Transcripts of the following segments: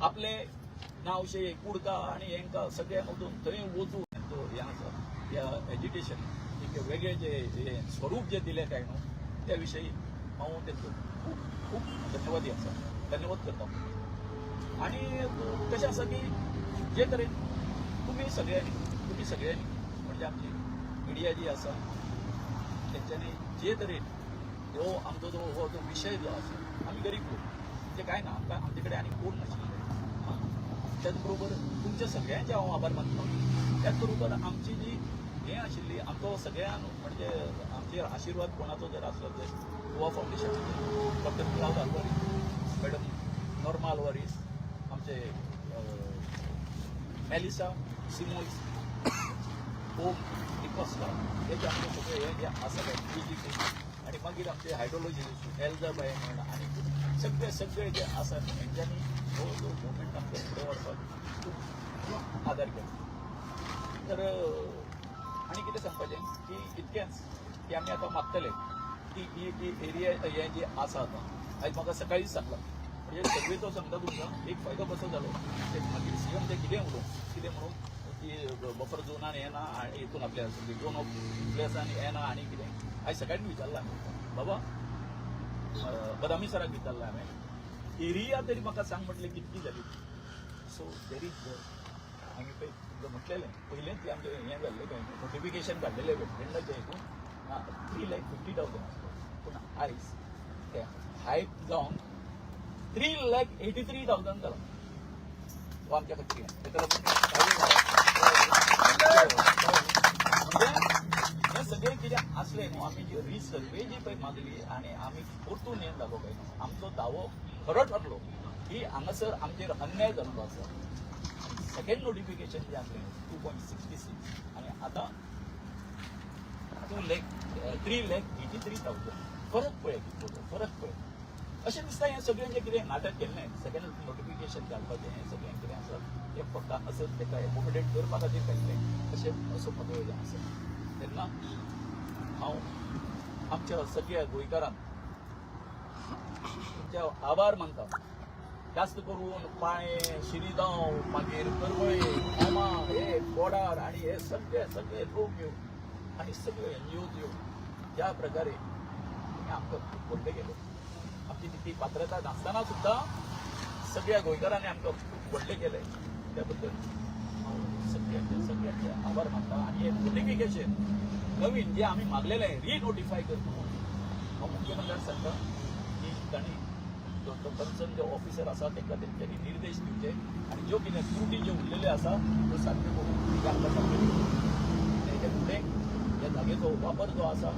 आपले नावशे कुडका आणि हेंका सगळ्या मधून थंय वचून तो हें आसा ह्या एज्युकेशन एक वेगळे जे स्वरूप जे दिले काय न्हू त्या विशयी हांव तेंचो खूब खूब धन्यवादी आसा धन्यवाद करता आणि कशें आसा की जे तरेन तुम्ही सगळ्यांनी म्हणजे आमची मिडिया जी आसा तेंच्यांनी जे तरेन हो आमचो जो विशय जो आसा आमी गरीब लोक म्हणजे काय ना आमकां आमचे कडेन आनी कोण नाशिल्ले त्याच बरोबर तुमच्या सगळ्यांचे हांव आभार मानता त्याच बरोबर आमची जी हें आशिल्ली आमचो सगळ्यां म्हणजे आमचे आशिर्वाद कोणाचो जर आसलो तर Goa foundation doctor cloud Alvares madam Norma Alvares आमचे मेलिसा सिमोन्स ओम डिकोस्टा हे जे आमचे सगळे हे जे आसा PGT आणि मागीर आमचे हायड्रोलॉजिस्ट एल्झाबायमंड आणि सगळे जे आसा हेंच्यांनी हो जो मुवमेंट आमकां फुडें व्हरपाक खूब आदार केलो तर आनी कितें सांगपाचें की इतकेंच की आमी आतां मागतले की ही एरिया हें जे आसा आतां आयज म्हाका सकाळीच सांगलां म्हणजे सगळेचो सांगता तुमकां एक फायदो कसो जालो ते मागीर CM ते कितें म्हणून की बफर झोनान येना आनी हितून आपल्या झोन ऑफ प्लेसान येना आनी कितें आयज सकाळीं विचारलां बाबा बदामी सराक विचारलां हांवें एरिया तरी म्हाका सांग म्हटलें कितकी जाली सो देर इज आमी पळय तुमकां म्हटलेलें पयलेंच ती आमचें हें जाल्लें पळय नोटिफिकेशन काडलेलें वेटलँडाचें हितून 3,50,000 आसलो पूण आयज तें हायक जावन 3,83,000 जालां हो आमच्या खातीर हे सगळें कितें आसलें न्हू आमी जी रिसर्वे जी पळय मागली आनी आमी परतून हें जालो पळय आमचो दावो खरो ठरलो की हांगासर आमचेर अन्याय जाल्लो आसा सेकेंड नोटिफिकेशन जें आसलें 2.66 आनी आतां 3,83,000 फरक पळय कितलो फरक पळय अशें दिसता हें सगळें जें कितें नाटक केल्लें सेकेंड नोटिफिकेशन घालपाचें हें सगळें कितें आसा तें फक्त हांगासर तेका एकोमोडेट करपा खातीर केल्लें अशें असो म्हजो हें आसा तेन्ना हांव आमच्या सगळ्या गोंयकारांक तुमचे आभार मानता जास्त करून पाळें शिरीगांव मागीर करमळे मामा हे बोडार आनी हे सगळे लोक येवन आनी सगळे NGOs येवन ज्या प्रकारे आमकां खूब व्हडले गेले आमची ती पात्रता नासतना सुद्दां सगळ्या गोंयकारांनी आमकां खूब व्हडले केले त्या बद्दल हांव सगळ्यांचे आभार मानता आनी हे नोटिफिकेशन नवीन जे आमी मागलेलें रिनोटिफाय करता हांव मुख्यमंत्र्याक सांगता की तांणी जो कन्सर्न जो ऑफिसर आसा तांकां तेंच्यांनी निर्देश दिवचे आनी ज्यो कितें त्रुटी ज्यो उरलेल्यो आसा त्यो सारक्यो करून ते आमकां सारक्यो हेजे फुडें ह्या जागेचो वापर जो आसा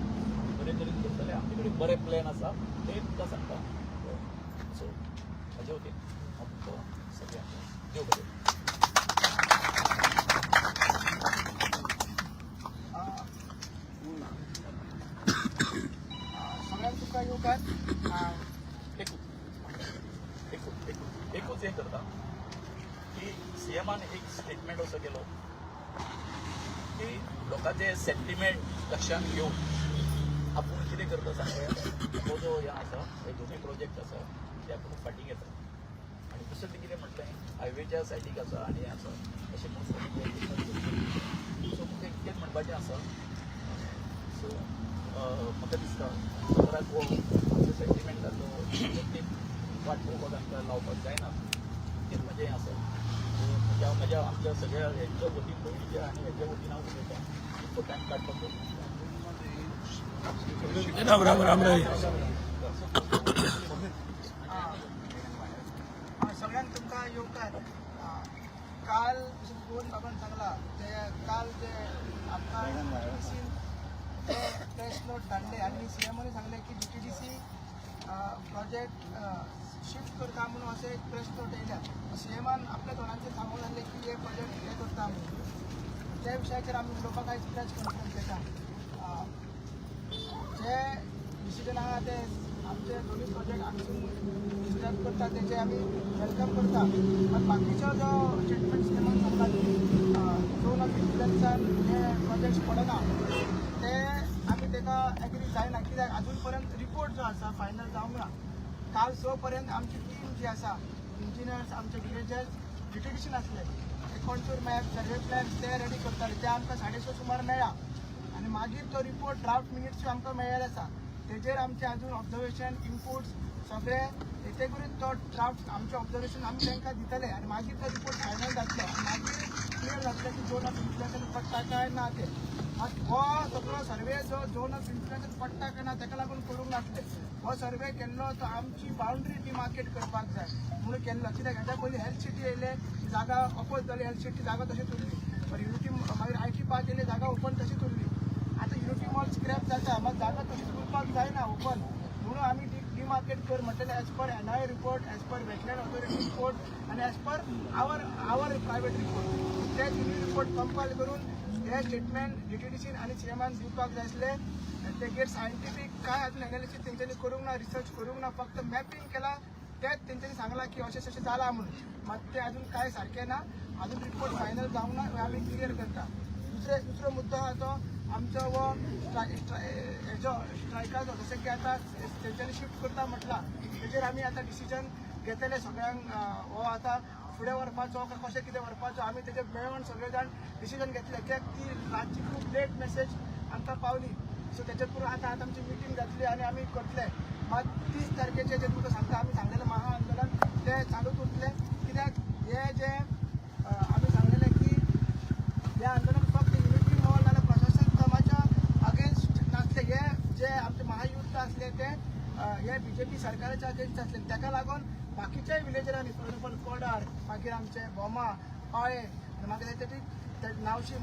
बरे तरेन करतले आमचे कडेन बरे प्लॅन आसा ते तुमकां सांगता सो हाजे वतीन हांव तुमकां सगळ्यांक देव बरें सगळ्यांक तुका येवकार एकूच हें करता की CMान एक स्टेटमेंट असो केलो की लोकांचे सेंटिमेंट लक्षात घेवन आपूण कितें करता सांगूया हो जो हें आसा हे दोनूय प्रोजेक्ट आसा ते आपूण फाटीं घेता आनी दुसरें कितें म्हटलें हायवेच्या सायडीक आसा आनी हें आसा अशें म्हणून सो मुखें कितें म्हणपाचें आसा सो म्हाका दिसता सगळ्याक हो आमच्या सेंटिमेंटाचो वाट पळोवपाक आमकां लावपाक जायना तेच म्हजें हें आसा म्हज्या आमच्या सगळ्या हेच्या वतीन भयणीच्या आनी हेच्या वतीन हांव उलयतां इतको टायम काडपाक सगळ्यांक तुमकां येवकार काल दोन बाबान सांगला ते काल जे आमकां प्रेस नोट धाडले आनी CMानी सांगले की GTDC प्रोजेक्ट शिफ्ट करता म्हणून असे एक प्रेस नोट येयल्या CMान आपल्या तोंडाचेर सांगून जाल्ले की हे प्रोजेक्ट हे करता म्हणून त्या विशयाचेर आमी उलोवपाक आयज प्रेस कॉन्फरन्स घेता जे डिसिजन आहा ते आमचे दोन्ही प्रोजेक्ट आमचे डिस्टर्ब करता तेजे आमी वेलकम करता पण बाकीच्यो जो स्टेटमेंट CMान सांगला की झोन ऑफ इन्फ्लुएन्सान हे प्रोजेक्ट्स पडना ते आमी तेका एग्री जायना कित्याक अजून पर्यंत रिपोर्ट जो आसा फायनल जावंक ना काल 6 पर्यंत आमची टीम जी आसा इंजिनियर्स आमचे डिरेजर्स डिटेक्शन असले ते कॉन्टूर मॅप सर्वे प्लॅन ते रेडी करताले ते आमकां 6:30 सुमार मेळ्ळा आनी मागीर तो रिपोर्ट ड्राफ्ट मिनिट्स आमकां मेळ्ळेले आसा तेजेर आमचे अजून ऑब्जर्वेशन इनपुट्स सगळे येते करून तो ड्राफ्ट आमचे ऑब्जर्वेशन आमी तांकां दितले आनी मागीर तो रिपोर्ट फायनल जातलो आनी मागीर क्लियर जातलें की झोन ऑफ इन्फ्लुएन्स पडटा काय ना ते हो सगळो सर्वे जो झोन ऑफ इन्फ्लुएन्स पडटा काय ना ताका लागून करूंक नासले हो सर्वे केल्लो तो आमची बाउंड्री डिमार्केट करपाक जाय म्हणून केल्लो कित्याक हेच्या पयलीं हेल्थ सिटी येयले जागा ऑपोज जाली हेल्थ सिटी जागा तशीच उरली पण युनिटी मागीर IT पार्क येयले जागा ओपन तशीच उरली आतां युनिटी मॉल स्क्रॅप जाता मात जागा तशीच उरपाक जायना ओपन म्हणून आमी डिमार्केट कर म्हटलें as per NIA report as per wetland authority report आनी as per our private report ते तिनूय रिपोर्ट कंपायल करून हे स्टेटमेंट DTDCन आनी CMन दिवपाक जाय आसले तेजेर सायंटिफीक काय अजून एनालिसीस तेंच्यांनी करूंक ना रिसर्च करूंक ना फक्त मॅपिंग केला तेच तेंच्यांनी सांगला की अशें जाला म्हणून मात ते अजून काय सारकें ना अजून रिपोर्ट फायनल जावंक ना आमी क्लियर करता दुसरो मुद्दो आहा तो आमचो वो हेजो स्ट्रायकाचो जशें की आतां तेंच्यांनी शिफ्ट करता म्हटला तेजेर आमी आतां डिसिजन घेतले सगळ्यांक हो आतां फुडें व्हरपाचो काय कशें कितें व्हरपाचो आमी तेजे मेळोन सगळे जाण डिसिजन घेतले कित्याक ती रातची खूब लेट मेसेज आमकां पावली सो तेजेर करून आतां आमची मिटींग जातली आनी आमी करतले मात 30 तारखेचे जे तुमकां सांगता आमी सांगलेलें महाआंदोलन ते चालूच उरतलें कित्याक हे जे आमी सांगलेलें की हे आंदोलन फक्त युनिटी मॉल नाल्यार प्रशासन कामाच्या अगेन्स्ट नासले हे जे आमचे महायुद्ध असले ते हे BJP सरकाराच्या अगेन्स्ट असले ताका लागून बाकीच्याय विलेजरांनी फॉर एक्झाम्पल कोडार मागीर आमचे बोमा पाळे आनी मागीर ते नावशी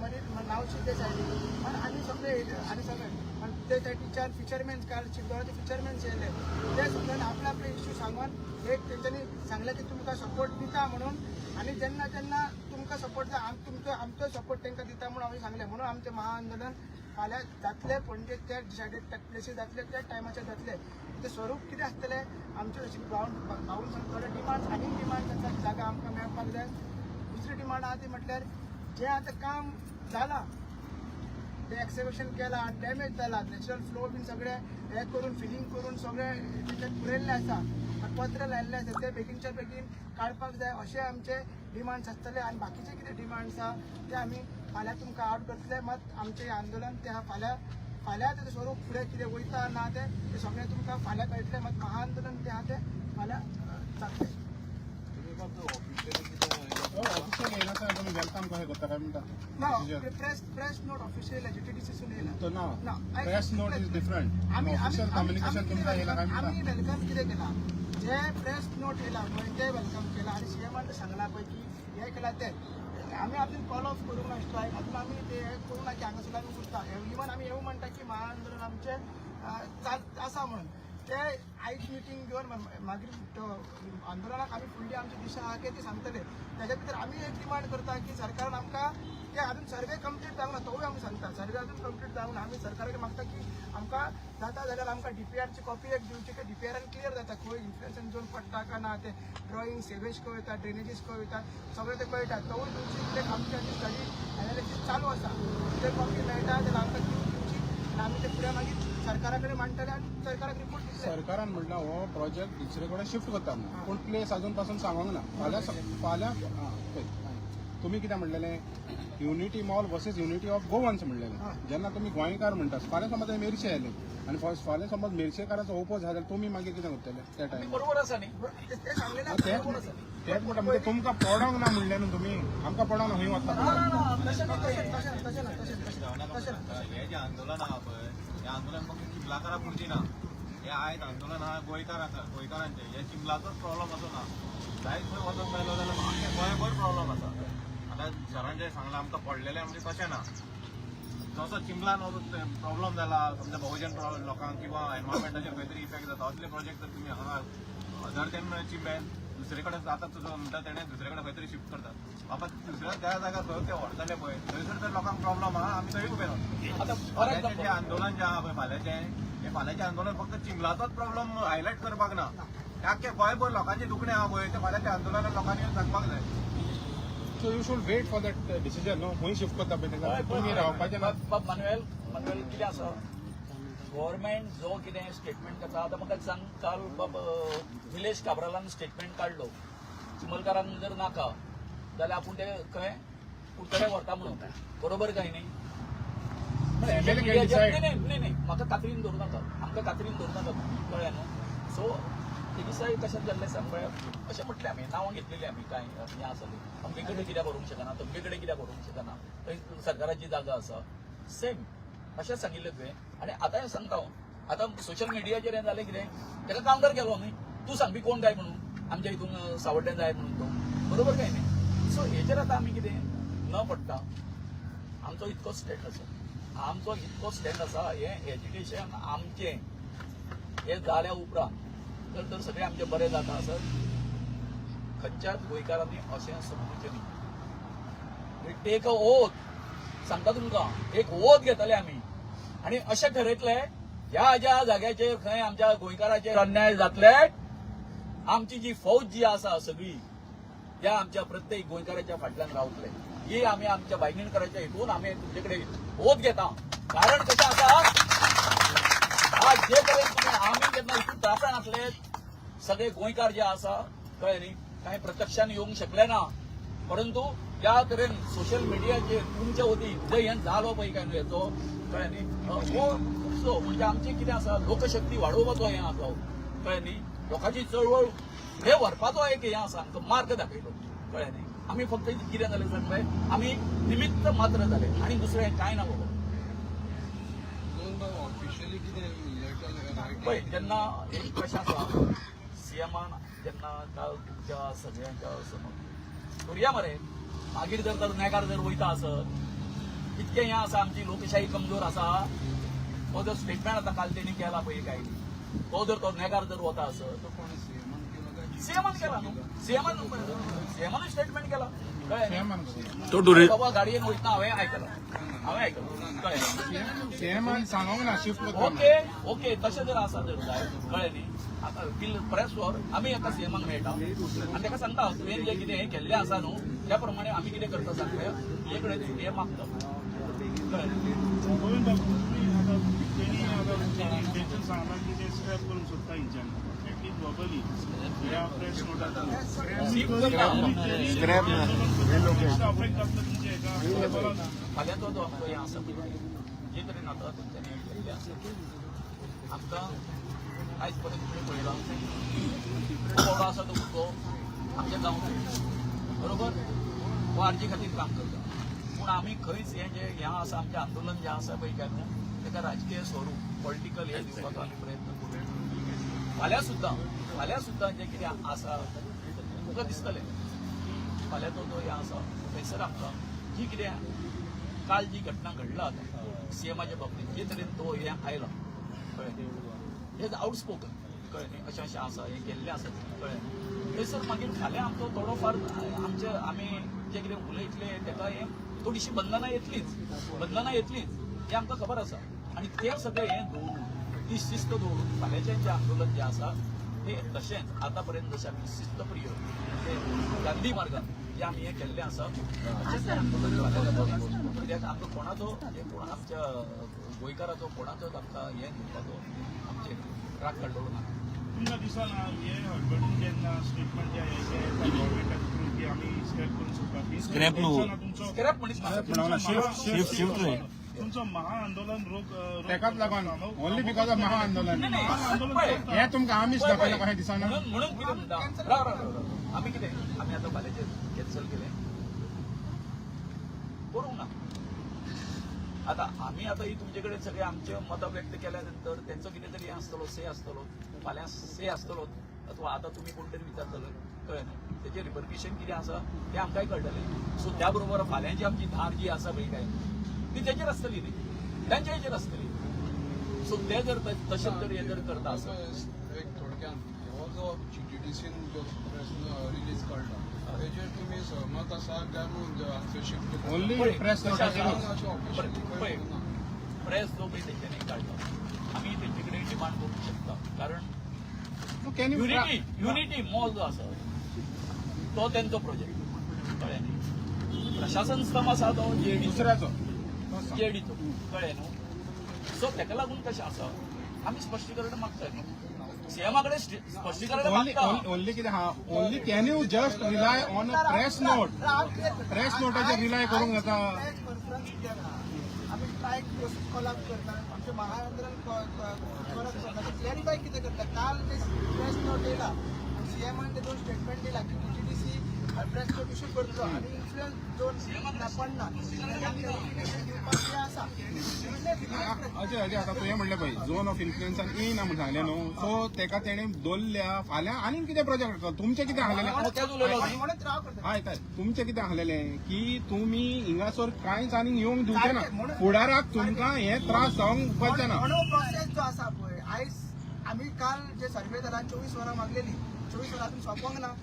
ते सायडीन आनी सगळे ते सायडीच्यान फिशरमॅन्स काल शिवदोळाचे फिशरमॅन्स येयले ते सगळ्यांनी आपले आपले इश्यू सांगून एक तेंच्यांनी सांगलें की तुमकां सपोर्ट दिता म्हणून आनी जेन्ना तुमकां सपोर्ट जाय आमचो सपोर्ट तांकां दिता म्हणून हांवें सांगलें म्हणून आमचें महाआंदोलन फाल्यां जातले पणजे ते डिसायडेड प्लेसीस जातले ते टायमाचेर जातले ते स्वरूप कितें आसतलें आमचे अशें भावून थोडे डिमांड्स आनी डिमांड्स आसात जागा आमकां मेळपाक जाय दुसरी डिमांड आहा ती म्हटल्यार जें आतां काम जाला ते एक्सकवेशन केला डॅमेज जाला नॅचरल फ्लो बीन सगळे हे करून फिलिंग करून सगळे तेच्यात पुरयल्ले आसा पत्र लायिल्ले आसा ते बेगीनच्या बेगीन काडपाक जाय अशे आमचे डिमांड्स आसतले आनी बाकीचे कितें डिमांड्स आहा ते आमी फाल्यां तुमकां आउट करतले मात आमचें आंदोलन ते फाल्यां तेजें स्वरूप फुडें कितें वयता ना ते सगळें तुमकां फाल्यां कळटलें मात महाआंदोलन ते आहा तें फाल्यां जातलें ऑफिशियल येयला तर तुम्ही वेलकम कशें करता काय म्हणटा ना प्रेस नोट ऑफिशियल DTDCसून येयला तो ना ना press note is different official communication तुमकां येयला काय म्हणटा आमी वेलकम कितें केला जे प्रेस नोट येयला पळय ते वेलकम केला आनी CMन सांगला पळय की हे केला ते आमी अजून कॉल ऑफ करूंक ना स्ट्रायक अजून आमी ते करूंक ना की हांगासर आमी उरता इवन आमी हें म्हणटा की महाआंदोलन आमचें आसा म्हणून ते आयज मिटींग घेवन मागीर आंदोलनाक आमी फुडली आमची दिशा आहा की ती सांगतले तेज्या भितर आमी एक डिमांड करता की सरकारान आमकां ते अजून सर्वे कंप्लीट जावंक ना तोवूय आमी सांगता सर्वे अजून कंप्लीट जावंक ना आमी सरकाराक मागता की आमकां जाता जाल्यार आमकां DPRची कॉपी एक दिवची की DPRन क्लियर जाता खंय इन्फ्लुएन्स झोन पडटा काय ना ते ड्रॉईंग सेवेज खंय वयता ड्रेनेजीस खंय वयता सगळें ते कळटा तोवूय दिवची कित्याक आमची स्टडी एनालिसीस चालू आसा ते कॉपी मेळटा जाल्यार आमकां दिवची आनी आमी ते फुडें मागीर सरकारा कडेन मांडटले आनी सरकाराक रिपोर्ट दितले सरकारान म्हटलं हो प्रोजेक्ट दुसरे कडेन शिफ्ट करता म्हणून पूण प्लेस अजून पासून सांगूंक ना फाल्यां तुमी कितें म्हणलेलें unity mall versus unity of Goans म्हणलेलें जेन्ना तुमी गोंयकार म्हणटात फाल्यां समज मेरशे येयले आनी फाल्यां समज मेरशेकाराचो ओपोज जाल्यार तुमी मागीर कितें करतले त्या टायमार बरोबर आसा न्ही ते सांगलेले तेच म्हणटा म्हणजे तुमकां पडोंक ना म्हणलें न्हू तुमी आमकां पडोंक ना खंय वता हे जे आंदोलन आहा पळय हे आंदोलन फक्त चिखलाकारा पुरती ना हे आयज आंदोलन आहा गोंयकारांचे हे चिखलाचोच प्रॉब्लम असो ना जायत खंय वचत मेळलो जाल्यार गोंयभर प्रॉब्लम आसा आतां शहरान जे सांगलां आमकां पडलेलें म्हणजे तशें ना जसो चिंबलान प्रॉब्लम जाला समजा बहुजन लोकांक किंवा एनवायरमेंटाचेर खंय तरी इफेक्ट जाता असले प्रोजेक्ट जर तुमी हांगा अदर देन चिंबेन दुसरे कडेन जाता तुजो म्हणटा तेणें दुसरे कडेन खंय तरी शिफ्ट करतात बाबा दुसऱ्या त्या जाग्यार खंय ते व्हरतले पळय थंयसर जर लोकांक प्रॉब्लम आहा आमी थंय उबे रावता आतां फाल्यांचें जें आंदोलन जें आहा पळय फाल्यांचें हे फाल्यांचें आंदोलन फक्त चिंबलाचोच प्रॉब्लम हायलायट करपाक ना आख्खे गोंयभर लोकांचे दुखणें आहा पळय ते फाल्यांच्या आंदोलनान लोकांनी येवन सांगपाक जाय so you should wait for that decision न्हू खंय शिफ्ट करता पळय तेका तुमी रावपाचें ना मानुएल कितें आसा गव्हर्मेंट जो कितें स्टेटमेंट करता आतां म्हाका सांग काल विलेज काब्रालान स्टेटमेंट काडलो चिमलकारांक जर नाका जाल्यार आपूण ते खंय कुडचड्याक व्हरता म्हणून बरोबर काय न्ही Family can decide. नाही म्हाका कात्रीन धरू नाका आमकां कात्रीन धरू नाका कळ्ळें न्हू सो तेगी कशें जाल्लें सांग पळय अशें म्हटलें आमी नांवां घेतलेलीं आमी कांय हें आसली अमके कडेन कित्याक व्हरूंक शकना तमके कडेन कित्याक व्हरूंक शकना थंय सरकाराची जागा आसा सेम अशें सांगिल्लें तुवें आनी आतां हें सांगता हांव आतां सोशल मिडियाचेर हें जालें कितें ताका कावंटर केलो न्ही तूं सांगपी कोण काय म्हणून आमच्या हितून सावड्डें जाय म्हणून तो बरोबर काय न्ही सो हेचेर आतां आमी कितें न पडटा आमचो इतको स्टँड आसा आमचो इतको स्टँड आसा हें एज्युकेशन आमचें हें जाल्या उपरांत तर सगळें आमचें बरें जाता आसत खंयच्याच गोंयकारांनी अशें समजुचें न्ही टेक अ ओथ सांगता तुमकां एक ओथ घेतले आमी आनी अशें ठरयतले ह्या ज्या जाग्याचेर खंय आमच्या गोंयकाराचेर अन्याय जातले आमची जी फौज जी आसा सगळी त्या आमच्या प्रत्येक गोंयकाराच्या फाटल्यान रावतले ही आमी आमच्या बायणीणकाराच्या हितून आमी तुमचे कडेन ओथ घेता कारण कशें आसा आज जे कडेन तुमी आमी जेन्ना हितून त्रासान आसले सगळे गोंयकार जे आसा कळ्ळें न्ही कांय प्रत्यक्षान येवंक शकले ना परंतु त्या तरेन सोशल मिडियाचेर तुमच्या वतीन जर हें जालो पळय काय न्हू हेचो कळ्ळें न्ही हो खुबसो म्हणजे आमचें कितें आसा लोकशक्ती वाडोवपाचो हें आसा कळ्ळें न्ही लोकांची चळवळ हे व्हरपाचो एक हें आसा आमकां मार्ग दाखयलो कळ्ळें न्ही आमी फक्त कितें जालें सांगपय आमी निमित्त मात्र जाले आनी दुसरें कांय ना बाबा पळय जेन्ना एक कशें आसा सीएमान जेन्ना काल तुमच्या सगळ्यांच्या समोर करुया मरे मागीर जर नेकार जर वयता आसत इतकें हें आसा आमची लोकशाही कमजोर आसा हो जर स्टेटमेंट आतां काल तेणी केला पळय काय तो जर तो नेकार जर वता आसत सीएमान केला न्हू सीएमान स्टेटमेंट केला कळ्ळें बाबा गाडयेन वयतना हांवें आयकलां कळ्ळें सीएमान सांगोंक ना शिफ्ट ओके तशें जर आसा जर जाय कळ्ळें न्ही आतां टील प्रेसवर आमी एका सीएमाक मेळटा आनी ताका सांगता तुवें जें कितें हें केल्लें आसा न्हू त्या प्रमाणे आमी कितें करता सांगता हे कडेन हें मागता कळ्ळें इंटेन्शन सांगला की ते स्क्रॅप करून सोदता हिंच्यान एटलीस्ट ग्लोबली ह्या प्रेस नोटान अफेक्ट जातलो तुमच्या हेका फाल्यां तो आमचो हें आसा जे तरेन आतां तेंच्यांनी केल्लें आसा आमकां आयज पर्यंत तुमी पळयला व्हडलो आसा तो भुरगो आमच्या गांवचो बरोबर हो आरजी खातीर काम करता पूण आमी खंयच हें जें हें आसा आमचें आंदोलन जें आसा पळय काय न्हू ताका राजकीय स्वरूप पॉलिटिकल हें दिवपाचो आमी प्रयत्न करूं फाल्यां सुद्दां जें कितें आसा तुमकां दिसतलें फाल्यां तो हें आसा थंयसर आमकां जी कितें काल जी घटना घडला आतां सीएमाच्या बाबतींत जे तरेन तो हें आयला कळ्ळें हें आउटस्पोकन कळ्ळें न्ही अशें अशें आसा हें केल्लें आसा कळ्ळें थंयसर मागीर फाल्यां आमचो थोडो फार आमी जें कितें उलयतले ताका हें थोडीशीं बंधनां येतलींच हें आमकां खबर आसा आनी तें सगळें हें दवरून ती शिस्त दवरून फाल्यांचें जें आंदोलन जें आसा तें तशेंच आतां पर्यंत जशें आमी शिस्तप्रिय तें गांधी मार्गान जें आमी हें केल्लें आसा तशेंच आंदोलन कित्याक आमकां कोणाचो कोण आमच्या गोंयकाराचो कोणाचोच आमकां हें दिवपाचो आमचेर राग काडलो ना तुमकां दिसना हे हडबडीन जेन्ना स्टेटमेंट जे येता गव्हर्मेंटाचे थ्रू की आमी स्क्रॅप करून सोदता स्क्रॅप न्हू. तुमचो स्क्रॅप म्हणीत शिफ्ट तुमचो महाआंदोलन तेकाच लागून ओन्ली बिकॉज ऑफ महाआंदोलन आंदोलन हें तुमकां आमीच दाखयना कशें दिसना म्हणून कितें म्हणटा आमी कितें आमी आतां फाल्यांचेर कॅन्सल केलें करूंक ना आतां आमी आतां ही तुमचे कडेन सगळे आमचे मतां व्यक्त केल्या नंतर तेंचो कितें तरी आसतलो से आसतलो फाल्यां से आसतलो अथवा आतां तुमी कोण तरी विचारतले कळ्ळें न्हू तेजें रिपरक्युशन कितें आसा तें आमकांय कळटलें सो त्या बरोबर फाल्यांची आमची धार जी आसा पळय काय ती तेजेर आसतली न्ही तांच्या हेजेर आसतली सो ते जर तशेंच जर हें जर करता आसत एक थोडक्यान हो जो GTDCन जो प्रश्न रिलीज काडला तेजेर तुमी सहमत आसा काय म्हणून हांगसर शिफ्ट ओन्ली प्रेस नोटाचेर पळय प्रेस जो पळय तेंच्यांनी काडला आमी तेंचे कडेन डिमांड करूंक शकता कारण युनिटी मॉल जो आसा तो तेंचो प्रोजेक्ट कळ्ळें न्ही प्रशासन स्तंभ आसा तो दुसऱ्याचो जेडीचो कळ्ळें न्हू सो तेका लागून कशें आसा आमी स्पश्टीकरण मागताय न्हू सीएमाकडे स्पष्टीकरण मागता ओनली कितें हा only can you just rely on a press note press नोटाचेर रिलाय करूंक जाता आम्ही स्ट्रायक प्रोसेस कोलाब करता आमचे महाआंदोलन कोलाब करता क्लॅरिफाय कितें करता काल ते प्रेस नोट येयला सीएमान ते 2 स्टेटमेंट दिला की टीटीडीसी प्रेस नोट इश्यू करतलो आणि इन्फ्लुएन्स जोन पडना दिवपाक आसा अजय आता तुवें म्हणलें पळय झोन ऑफ इन्फ्लुएन्सान येयना म्हण सांगलें न्हू सो तेका तेणें दवरल्या फाल्यां आनीक कितें प्रोजेक्ट करतलो तुमचें कितें आहलेलें म्हणून राव करता आयताय तुमचें कितें आहलेलें की तुमी हिंगासर कांयच आनीक येवंक दिवचे ना फुडाराक तुमकां हे त्रास जावंक उपकारचे ना म्हणून प्रोसेस जो आसा पळय आयज आमी काल जे सर्वेदरान 24 वरां मागलेली 24 वरांतून सोंपोंक ना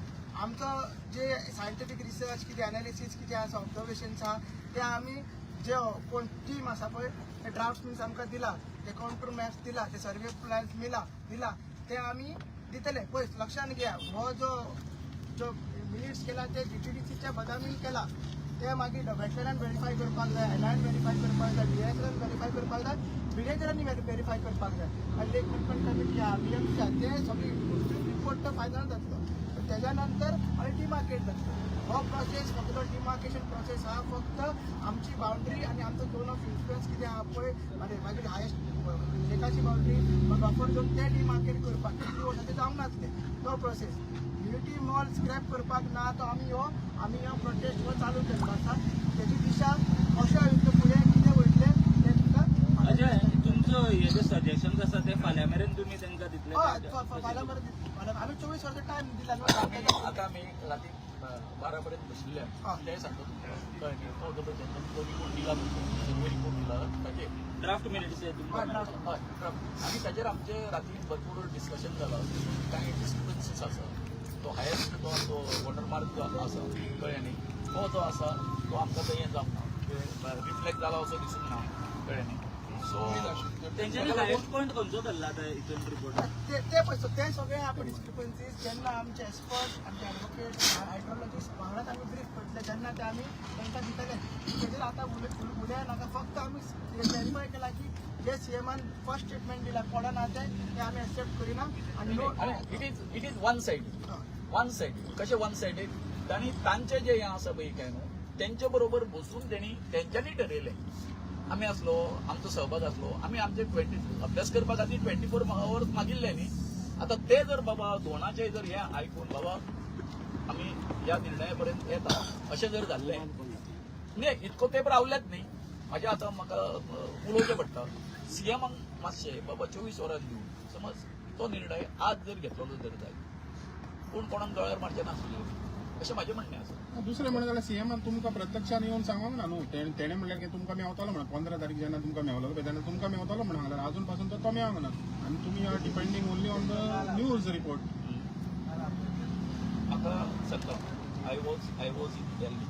आमचं जे सायंटिफीक रिसर्च कितें एनालिसीस कितें आसा ऑब्जर्वेशन्स आहा ते आमी जे कोण टीम आसा पळय ते ड्राफ्ट्समॅन्स आमकां दिला ते कॉन्टूर मॅप्स दिला ते सर्वे प्लॅन्स दिला ते आमी दितले पळय लक्षान घ्या हो जो मिनिट्स केला ते जीटीडीसीच्या बदामीन केला ते मागीर वेटलँड व्हेरीफाय करपाक जाय लँड व्हेरीफाय करपाक जाय बीएसएन व्हेरीफाय करपाक जाय विलेजरांनी व्हेरीफाय करपाक जाय आनी लेक मॅनेजमेंट कमिटी आहा बीएमसी आहा ते सगळी रिपोर्ट तो फायनल जातलो त्याच्या नंतर आनी डिमार्केट जातलो हो प्रोसेस फक्त डिमार्केशन प्रोसेस हा फक्त आमची बाउंड्री आणि आमचो झोन ऑफ इन्फ्लुएन्स कितें आहा पळय मागीर हायेस्ट एकाची बाउंड्री बफर झोन ते डिमार्केट करपाक ते जावंक नासले तो प्रोसेस युनिटी मॉल स्क्रॅप करपाक ना तो आमी हो प्रोटेस्ट हो चालू केल्लो आसा तेजी दिशा कशें वयतले फुडें कितें वयतले तें तुमकां अजय तुमचं हे जे सजेशन आसा ते फाल्यां मेरेन तुमी तांकां दितले फाल्यां बरें आमी 24 वरांचो टायम दिला न्हू आता आम्ही रात्री 12 पर्यंत बसलेले ते सांगतो तुमकां तो रिपोर्ट दिला रिपोर्ट दिला ताचे ड्राफ्ट मिनिट्स आहे तुमकां हय आनी ताचेर आमचे राती भरपूर डिस्कशन जालां कांय डिस्क्रिपन्सीस आसा तो हायेस्ट तो वॉटरमार्क जो आसा कळ्ळें न्ही तो जो आसा तो आमकां थंय हें जावंक ना रिफ्लेक्ट जाला असो दिसूंक ना कळ्ळें न्ही सो तेंच्यांनी हायस्ट पॉयंट खंयचो धरला आतां हितून रिपोर्टान ते पळय ते सगळे आपण डिस्क्रिपन्सीज जेन्ना आमचे एक्सपर्ट आमचे ॲडवोकेट हायड्रोलॉजिस्ट वांगडाच आमी ब्रीफ करतले जेन्ना ते आमी तांकां दितले तेजेर आतां उलया नाका फक्त आमी क्लॅरिफाय केला की जे सीएमान फर्स्ट स्टेटमेंट दिला कोणाक ना ते आमी एक्सेप्ट करिना आनी इट इज वन सायड कशें वन सायडीक तांणी तांचे जे हें आसा पळय काय न्हू तेंचे बरोबर बसून तेंच्यांनी ठरयलें आमी आसलो आमचो सहभाग आसलो आमी आमचे अभ्यास करपा खातीर 24 आवर्स मागिल्ले न्ही आतां ते जर बाबा दोनाचे जर हें आयकून बाबा आमी ह्या निर्णया पर्यंत येता अशें जर जाल्लें न्ही इतको तेंप रावलेच न्ही म्हाजें आतां म्हाका उलोवचें पडटा सीएमाक मातशें बाबा 24 वरां दिवन समज तो निर्णय आज जर घेतलो जर जाय पूण कोणाक दोळ्यार मारचें नासलें अशें म्हाजें म्हणणें आसा दुसरें म्हणलें जाल्यार सीएमान तुमकां प्रत्यक्षान येवन सांगूंक ना न्हू तेणें म्हणलें की तुमकां मेवतलो म्हणून 15 तारीख जेन्ना तुमकां मेवलो पळय तेन्ना तुमकां मेवतलो म्हणून सांगल्यार अजून पासून तो मेवंक ना आनी तुमी are depending only on the news report म्हाका सांगता आय वॉज इन दिल्ली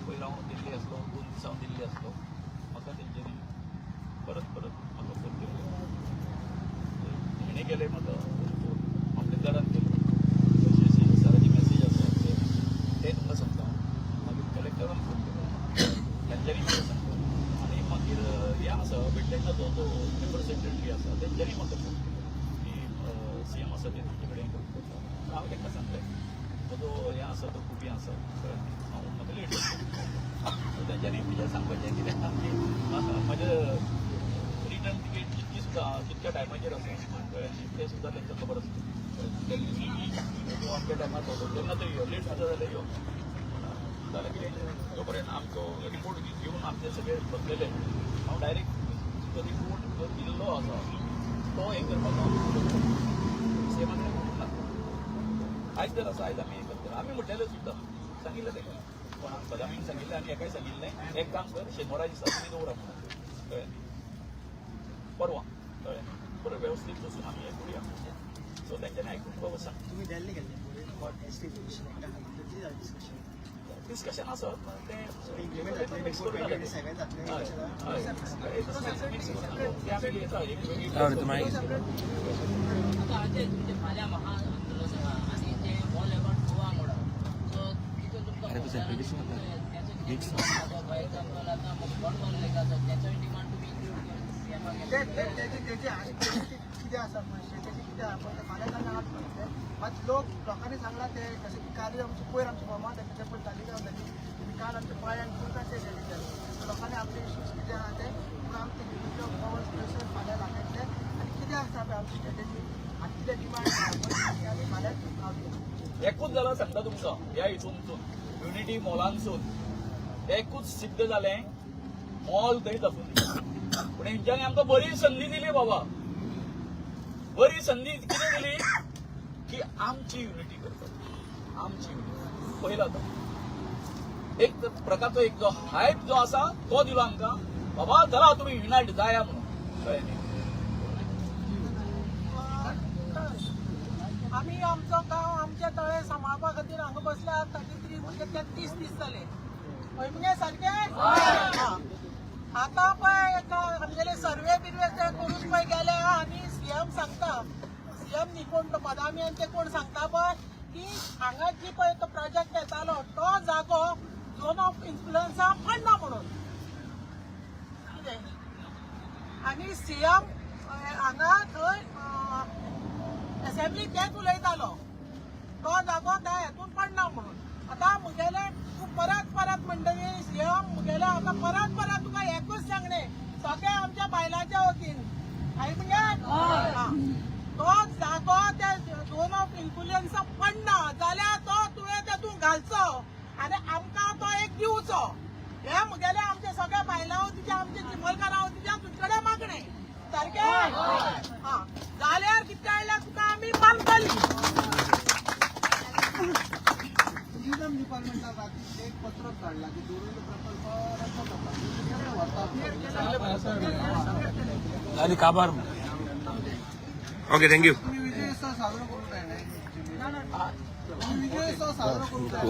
पयलीं हांव दिल्ली आसलो 2 दीस हांव दिल्ली आसलो म्हाका तेंच्यांनी परत म्हाका फोन केलो हेणें केलें म्हाका आपल्या घरांत केलो तशी सराची मॅसेज आसा ते तुमकां सांगता मागीर कलेक्टरान फोन केलो तेंच्यांनी म्हाका सांगता आनी मागीर हें आसा बिल्डींगाचो जो मेंबर सेक्रेटरी आसा तेंच्यांनी म्हाका फोन केलो की सीएम आसा ते तुमचे कडेन करता हांव तांकां सांगलें जो हें आसा तो खूब हें आसा हांव म्हाका लेट सो तेंच्यांनी म्हजें सांगपाचें कितें की म्हाजें रिटर्न तिकेट जितकी सुद्दां जितक्या टायमाचेर आसा तें सुद्दां तांकां खबर आसता अमक्या टायमार पावलो तेन्ना तो यो लेट सुद्दां जाल्यार यो जाल्यार कितें तो पर्यंत आमचो रिपोर्ट घेवन आमचे सगळे बसलेले हांव डायरेक्ट जो रिपोर्ट जो दिल्लो आसा तो हें करपाक सेवा कडेन आयज जर आसा आयज आमी हें करता आमी म्हटलेलें सुद्दां सांगिल्लें तेका कोणाक बदामीक सांगिल्लें आनी एकाय सांगिल्लें एक काम कर शेनवारा दिसा तुमी दवरा म्हणून कळ्ळें परवां कळ्ळें बरें वेवस्थीत बसून आमी हें करुया सो तेंच्यांनी आयकून बाबा सांग तुम्ही दिल्ली गेल्ले डिस्कशन आसत तें इम्प्लिमेंट जातलें मिक्स करून जातलें सगळें जातलें आता अजय तुमचे फाल्यां महाआंदोलन आसा आनी ते ऑल अबाउट गोवा म्हणून सो तितून तुमकां त्याचो डिमांड तुम्ही इन्क्लूड त्याची ऍक्टिव्हिटी किती आसा पळय त्याची किती आपण फाल्यां जाणा मात लोकांनी सांगला ते जशें की कार्य आमचे पयर आमचे फॉर्मात तेच्या पयर तालिका जाली काल आमच्या पाळ्यांक तुमकां ते लोकांनी आपले इश्यूज कितें आहा ते पूण आमचे पॉवर स्टेशन फाल्यां लागायतले आनी कितें आसा पळय आमची स्ट्रॅटेजी आनी कितें डिमांड आमी फाल्यां पावतले एकूच जालां सांगता तुमकां ह्या हितूनसून युनिटी मॉलानसून एकूच सिद्ध जालें मॉल थंय दाखोवन दिलें पूण हेंच्यांनी आमकां बरी संदी दिली बाबा बरी संदी कितें दिली की आमची युनिटी करतात आमची युनिटी पयला तो एक प्रकारचो एक जो हायप जो आसा तो दिलो आमकां बाबा चला तुमी युनायट जाया म्हणून कळ्ळें न्ही आमी आमचो गांव आमचे तळे सांबाळपा खातीर हांगा बसल्यात ताचे तरी म्हणजे 33 दीस जाले हय मगे सारकें आतां पळय आमगेले सर्वे बिर्वे ते करून पळय गेले आनी सीएम सांगता सीएम न्ही कोण तो बदामी आनी ते कोण सांगता पळय की हांगा जी पळय तो प्रोजेक्ट येतालो तो जागो झोन ऑफ इन्फ्लुएन्सा पडना म्हणून आनी सीएम हांगा थंय असेंब्ली तेच उलयतालो तो जागो त्या हेतून पडना म्हणून आतां मुगेले तूं परत म्हणटकीर सीएम मुगेले आतां परत तुका एकूच सांगणे सगळे आमच्या बायलांच्या वतीन हाय म्हणजे तो जागो त्या झोन ऑफ इन्फ्लुएन्सा पडना जाल्यार तो तुवें तेतून घालचो आनी आमकां तो एक दिवचो हे मुगेले आमचे सगळे बायलां वतीचे आमचे चिंबलकारां वतीचे तुजे कडेन मागणे सारकें जाल्यार कितें जाल्यार तुका आमी मानतली टुरिझम डिपार्टमेंटान राती एक पत्रक काढला की दुर्मिळ प्रकल्प आणि काबार ओके थँक्यू तुम्ही विजयोत्सव साजरा करून काय नाही तुम्ही विजयोत्सव साजरा करून काय